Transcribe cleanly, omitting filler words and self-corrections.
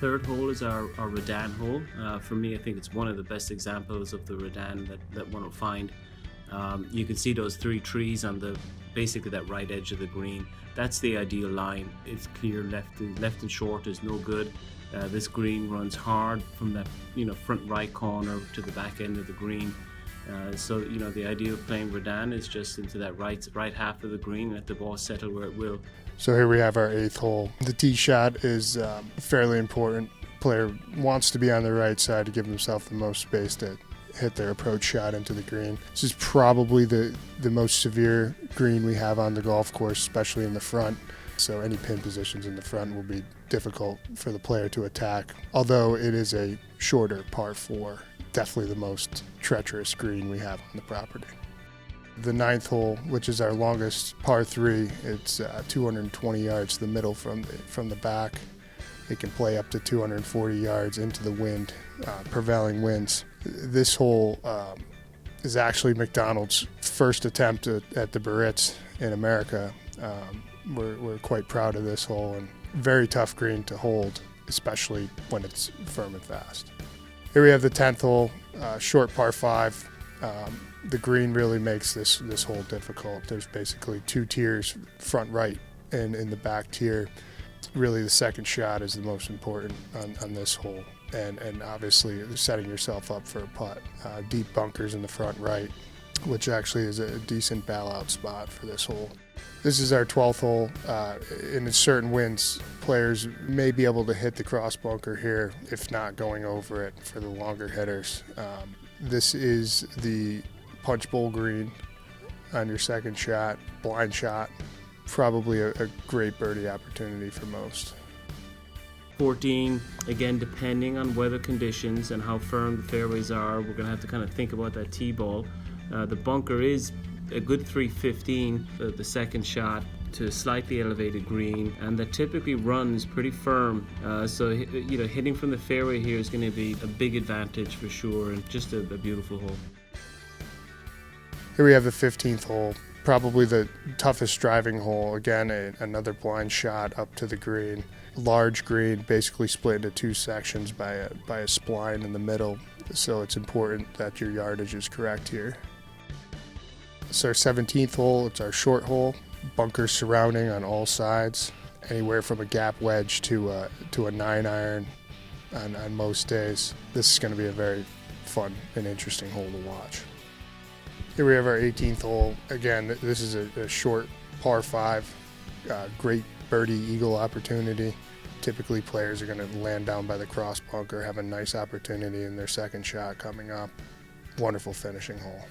Third hole is our Redan hole. For me, I think it's one of the best examples of the Redan that one will find. You can see those three trees on basically that right edge of the green. That's the ideal line. It's clear left and short is no good. This green runs hard from that front right corner to the back end of the green. So the idea of playing Redan is just into that right half of the green and let the ball settle where it will. So here we have our 8th hole. The tee shot is fairly important. Player wants to be on the right side to give himself the most space to hit their approach shot into the green. This is probably the most severe green we have on the golf course, especially in the front. So any pin positions in the front will be difficult for the player to attack. Although it is a shorter par 4, definitely the most treacherous green we have on the property. The 9th hole, which is our longest par 3, it's 220 yards to the middle from the back. It can play up to 240 yards into the wind, prevailing winds. This hole is actually McDonald's first attempt at the Barrett's in America. We're quite proud of this hole, and very tough green to hold, especially when it's firm and fast. Here we have the 10th hole, short par 5. The green really makes this hole difficult. There's basically 2 tiers, front right and in the back tier. Really the second shot is the most important on this hole, and obviously setting yourself up for a putt. Deep bunkers in the front right, which actually is a decent bailout spot for this hole. This is our 12th hole. In certain winds, players may be able to hit the cross bunker here, if not going over it for the longer hitters. This is the punch bowl green on your second shot, blind shot. Probably a great birdie opportunity for most. 14, again, depending on weather conditions and how firm the fairways are, we're going to have to kind of think about that tee ball. The bunker is a good 315, the second shot, to slightly elevated green, and that typically runs pretty firm. So hitting from the fairway here is going to be a big advantage for sure, and just a beautiful hole. Here we have the 15th hole. Probably the toughest driving hole. Again, another blind shot up to the green. Large green, basically split into 2 sections by a spline in the middle. So it's important that your yardage is correct here. It's our 17th hole. It's our short hole. Bunkers surrounding on all sides. Anywhere from a gap wedge to a 9-iron on most days. This is going to be a very fun and interesting hole to watch. Here we have our 18th hole. Again, this is a short par 5, great birdie eagle opportunity. Typically players are going to land down by the cross bunker, have a nice opportunity in their second shot coming up. Wonderful finishing hole.